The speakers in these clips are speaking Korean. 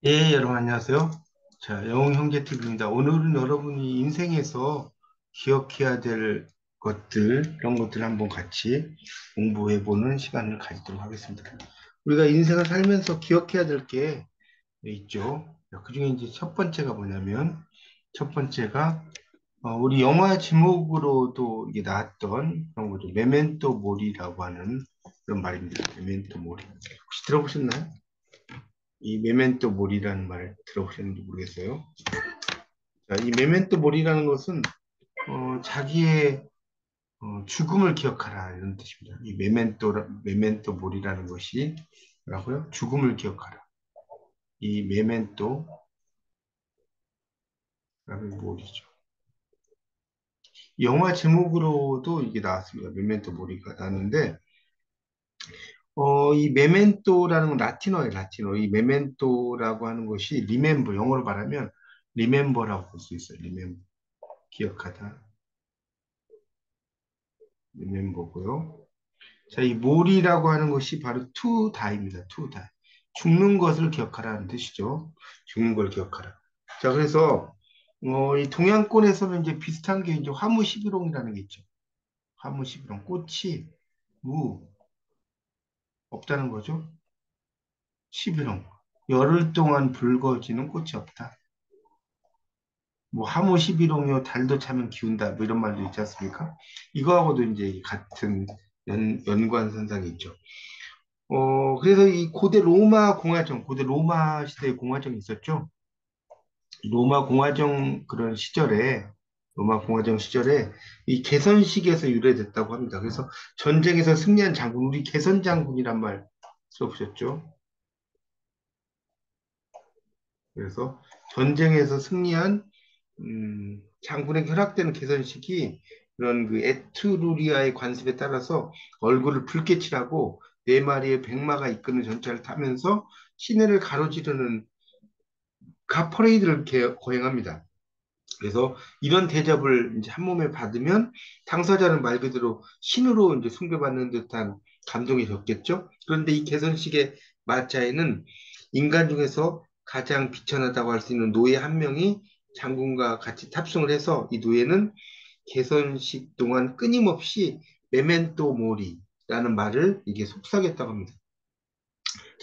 예, 여러분 안녕하세요. 자, 영웅 형제 TV입니다. 오늘은 여러분이 인생에서 기억해야 될 것들, 이런 것들 한번 같이 공부해보는 시간을 가지도록 하겠습니다. 우리가 인생을 살면서 기억해야 될 게 있죠. 그 중에 이제 첫 번째가 뭐냐면, 첫 번째가 우리 영화 제목으로도 이게 나왔던 그런 거죠. 메멘토 모리라고 하는 그런 말입니다. 메멘토 모리. 혹시 들어보셨나요? 이 메멘토 모리라는 말 들어보셨는지 모르겠어요. 자, 이 메멘토 모리라는 것은 자기의 죽음을 기억하라 이런 뜻입니다. 이 메멘토 모리라는 것이 뭐라고요? 죽음을 기억하라. 이 메멘토라는 모리죠. 영화 제목으로도 이게 나왔습니다. 메멘토 모리가 나왔는데 이 메멘토라는 건 라틴어예요, 라틴어. 이 메멘토라고 하는 것이 리멤버, 영어로 말하면 리멤버라고 볼 수 있어요. 리멤버, 기억하다. 리멤버고요. 자, 이 몰이라고 하는 것이 바로 to die입니다. to die. 죽는 것을 기억하라는 뜻이죠. 죽는 걸 기억하라. 자, 그래서 이 동양권에서는 이제 비슷한 게 이제 화무시비롱이라는 게 있죠. 화무시비롱. 꽃이 무 없다는 거죠. 시비롱. 열흘 동안 붉어지는 꽃이 없다. 뭐 화무시비롱이요 달도 차면 기운다. 뭐 이런 말도 있지 않습니까? 이거하고도 이제 같은 연관선상이 있죠. 그래서 이 고대 로마 공화정, 고대 로마 시대의 공화정이 있었죠. 로마 공화정 그런 시절에, 로마 공화정 시절에 이 개선식에서 유래됐다고 합니다. 그래서 전쟁에서 승리한 장군, 우리 개선 장군이란 말 써보셨죠? 그래서 전쟁에서 승리한 장군에게 허락되는 개선식이 그런 그 에트루리아의 관습에 따라서 얼굴을 붉게 칠하고 네 마리의 백마가 이끄는 전차를 타면서 시내를 가로지르는 가퍼레이드를 이렇게 거행합니다. 그래서 이런 대접을 이제 한 몸에 받으면 당사자는 말 그대로 신으로 이제 숭배받는 듯한 감동이 줬겠죠. 그런데 이 개선식의 마차에는 인간 중에서 가장 비천하다고 할 수 있는 노예 한 명이 장군과 같이 탑승을 해서 이 노예는 개선식 동안 끊임없이 메멘토 모리라는 말을 이게 속삭였다고 합니다.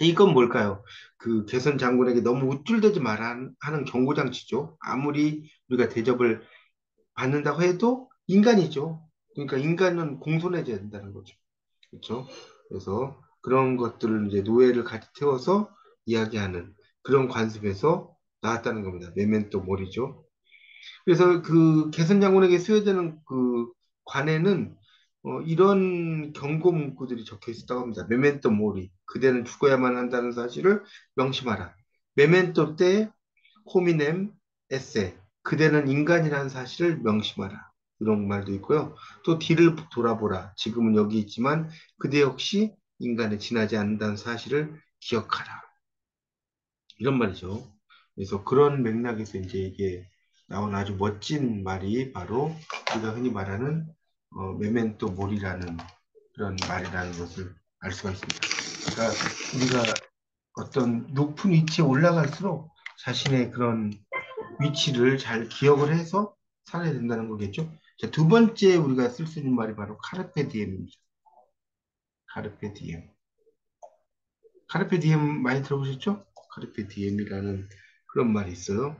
이건 뭘까요? 그 개선 장군에게 너무 우쭐대지 말아 하는 경고장치죠. 아무리 우리가 대접을 받는다고 해도 인간이죠. 그러니까 인간은 공손해져야 된다는 거죠. 그렇죠? 그래서 그런 것들을 이제 노예를 같이 태워서 이야기하는 그런 관습에서 나왔다는 겁니다. 메멘토 모리죠. 그래서 그 개선 장군에게 수여되는 그 관에는 이런 경고 문구들이 적혀 있었다고 합니다. 메멘토 모리, 그대는 죽어야만 한다는 사실을 명심하라. 메멘토 때 호미넴 에세, 그대는 인간이라는 사실을 명심하라. 이런 말도 있고요. 또 뒤를 돌아보라. 지금은 여기 있지만 그대 역시 인간에 지나지 않는다는 사실을 기억하라. 이런 말이죠. 그래서 그런 맥락에서 이제 이게 나온 아주 멋진 말이 바로 우리가 흔히 말하는 메멘토 모리라는 그런 말이라는 것을 알 수가 있습니다. 그러니까 우리가 어떤 높은 위치에 올라갈수록 자신의 그런 위치를 잘 기억을 해서 살아야 된다는 거겠죠. 자, 두 번째 우리가 쓸 수 있는 말이 바로 카르페 디엠입니다. 카르페 디엠. 카르페 디엠 많이 들어보셨죠? 카르페 디엠이라는 그런 말이 있어요.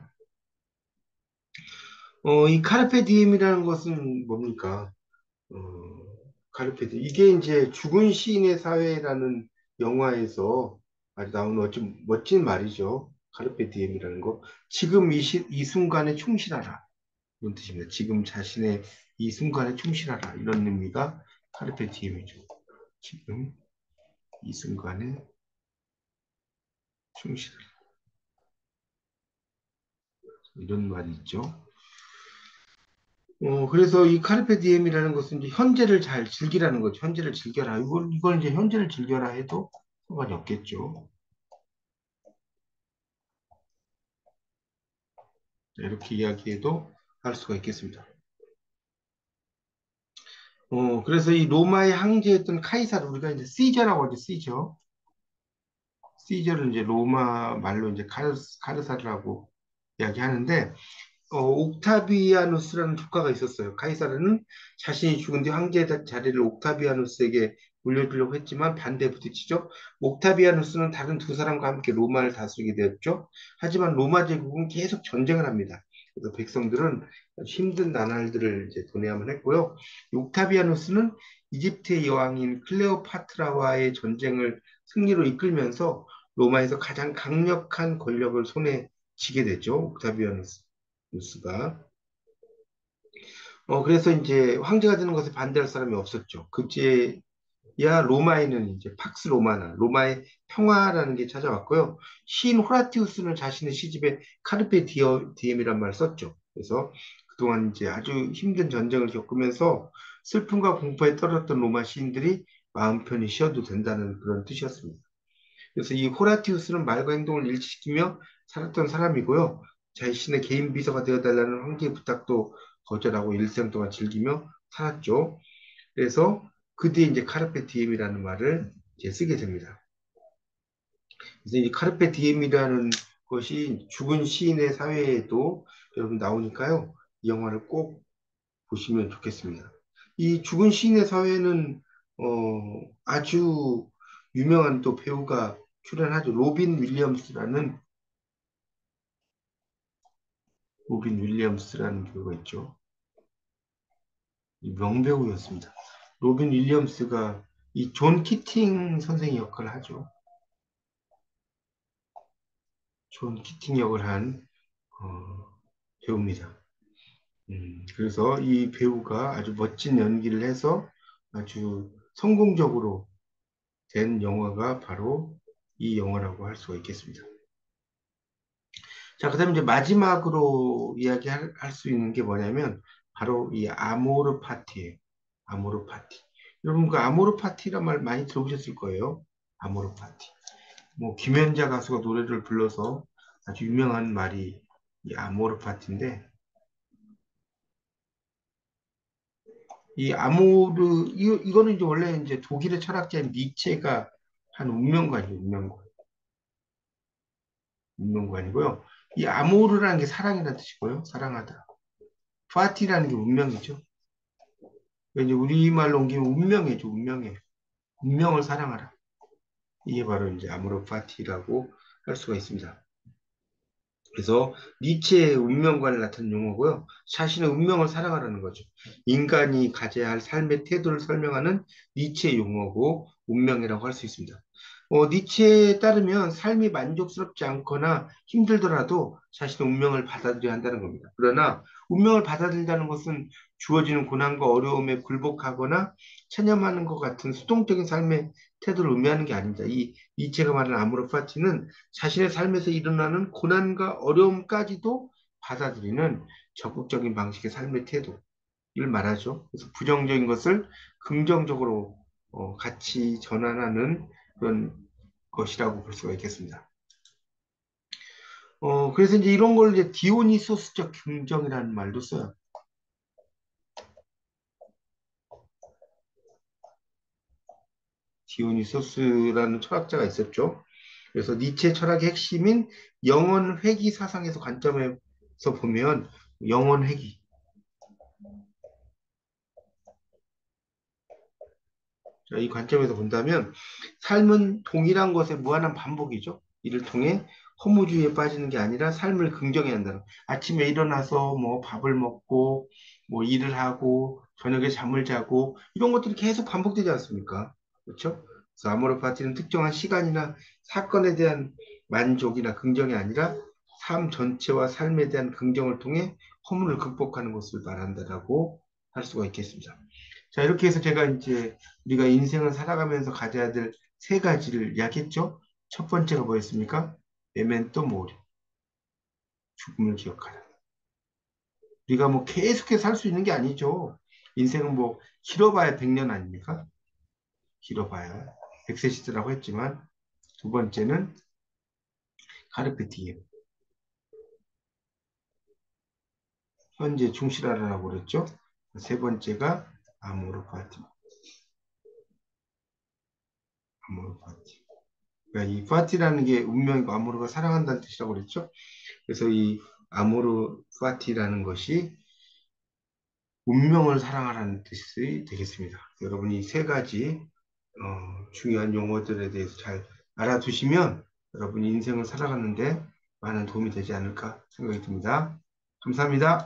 이 카르페 디엠이라는 것은 뭡니까? 어, 카르페 디엠. 이게 이제 죽은 시인의 사회라는 영화에서 아주 나오는 멋진 말이죠. 카르페 디엠이라는 거. 지금 이 순간에 충실하라. 이런 뜻입니다. 지금 자신의 이 순간에 충실하라. 이런 의미가 카르페 디엠이죠. 지금 이 순간에 충실하라. 이런 말이 있죠. 그래서 이 카르페 디엠이라는 것은 이제 현재를 잘 즐기라는 거죠. 현재를 즐겨라. 이걸 이제 현재를 즐겨라 해도 상관이 없겠죠. 네, 이렇게 이야기해도 할 수가 있겠습니다. 그래서 이 로마의 황제였던 카이사르, 우리가 이제 시저라고 하죠, 시저. 시저를 이제 로마 말로 이제 카르사르라고 이야기하는데, 옥타비아누스라는 조카가 있었어요. 카이사르는 자신이 죽은 뒤 황제 자리를 옥타비아누스에게 물려주려고 했지만 반대에 부딪히죠. 옥타비아누스는 다른 두 사람과 함께 로마를 다스리게 되었죠. 하지만 로마 제국은 계속 전쟁을 합니다. 그래서 백성들은 힘든 나날들을 이제 보내야만 했고요. 옥타비아누스는 이집트의 여왕인 클레오파트라와의 전쟁을 승리로 이끌면서 로마에서 가장 강력한 권력을 손에 쥐게 되죠. 옥타비아누스가. 그래서 이제 황제가 되는 것에 반대할 사람이 없었죠. 그제야 로마에는 이제 팍스 로마나 로마의 평화라는 게 찾아왔고요. 시인 호라티우스는 자신의 시집에 카르페 디엠이란 말을 썼죠. 그래서 그동안 이제 아주 힘든 전쟁을 겪으면서 슬픔과 공포에 떨었던 로마 시인들이 마음 편히 쉬어도 된다는 그런 뜻이었습니다. 그래서 이 호라티우스는 말과 행동을 일치시키며 살았던 사람이고요. 자신의 개인 비서가 되어달라는 황제의 부탁도 거절하고 일생 동안 즐기며 살았죠. 그래서 그 뒤에 이제 카르페 디엠이라는 말을 이제 쓰게 됩니다. 그래서 이 카르페 디엠이라는 것이 죽은 시인의 사회에도 여러분 나오니까요. 이 영화를 꼭 보시면 좋겠습니다. 이 죽은 시인의 사회는 아주 유명한 또 배우가 출연하죠. 로빈 윌리엄스라는 배우가 있죠. 이 명배우였습니다. 로빈 윌리엄스가 이 존 키팅 선생의 역할을 하죠. 존 키팅 역을 한 배우입니다. 그래서 이 배우가 아주 멋진 연기를 해서 아주 성공적으로 된 영화가 바로 이 영화라고 할 수가 있겠습니다. 자, 그다음에 이제 마지막으로 이야기할 수 있는 게 뭐냐면 바로 이 아모르 파티예요. 아모르 파티. 여러분 그 아모르 파티란 말 많이 들어보셨을 거예요. 아모르 파티. 뭐 김연자 가수가 노래를 불러서 아주 유명한 말이 이 아모르 파티인데 이 아모르 이거는 이제 원래 이제 독일의 철학자인 니체가 한 운명관이에요. 운명관이고요. 이 아모르라는 게 사랑이라는 뜻이고요. 사랑하다. 파티라는 게 운명이죠. 이제 우리말로 옮기면 운명이죠, 운명이에요. 운명을 사랑하라. 이게 바로 이제 아모르 파티라고 할 수가 있습니다. 그래서 니체의 운명관을 나타낸 용어고요. 자신의 운명을 사랑하라는 거죠. 인간이 가져야 할 삶의 태도를 설명하는 니체의 용어고 운명이라고 할 수 있습니다. 니체에 따르면 삶이 만족스럽지 않거나 힘들더라도 자신의 운명을 받아들여야 한다는 겁니다. 그러나 운명을 받아들인다는 것은 주어지는 고난과 어려움에 굴복하거나 체념하는 것 같은 수동적인 삶의 태도를 의미하는 게 아닙니다. 이 니체가 말하는 아모르 파티는 자신의 삶에서 일어나는 고난과 어려움까지도 받아들이는 적극적인 방식의 삶의 태도를 말하죠. 그래서 부정적인 것을 긍정적으로 같이 전환하는 그런 것이라고 볼 수가 있겠습니다. 그래서 이제 이런 걸 이제 디오니소스적 긍정이라는 말도 써요. 디오니소스라는 철학자가 있었죠. 그래서 니체 철학의 핵심인 영원 회귀 사상에서 관점에서 보면 영원 회귀, 자, 이 관점에서 본다면 삶은 동일한 것의 무한한 반복이죠. 이를 통해 허무주의에 빠지는 게 아니라 삶을 긍정해야 한다는. 아침에 일어나서 뭐 밥을 먹고 뭐 일을 하고 저녁에 잠을 자고 이런 것들이 계속 반복되지 않습니까? 그렇죠? 그래서 아모르 파티는 특정한 시간이나 사건에 대한 만족이나 긍정이 아니라 삶 전체와 삶에 대한 긍정을 통해 허물을 극복하는 것을 말한다라고 할 수가 있겠습니다. 자, 이렇게 해서 제가 이제 우리가 인생을 살아가면서 가져야 될 세 가지를 이야기했죠. 첫 번째가 뭐였습니까? 메멘토 모리, 죽음을 기억하라. 우리가 뭐 계속해서 살 수 있는 게 아니죠. 인생은 뭐 길어봐야 100년 아닙니까? 길어봐야 100세 시대라고 했지만 두 번째는 카르페 디엠, 현재 충실하라고 그랬죠. 세 번째가 아모르 파티, 아모르 파티. 그러니까 이 파티라는 게 운명이고 아모르가 사랑한다는 뜻이라고 그랬죠. 그래서 이 아모르 파티라는 것이 운명을 사랑하라는 뜻이 되겠습니다. 여러분이 세 가지 중요한 용어들에 대해서 잘 알아두시면 여러분이 인생을 살아가는데 많은 도움이 되지 않을까 생각이 듭니다. 감사합니다.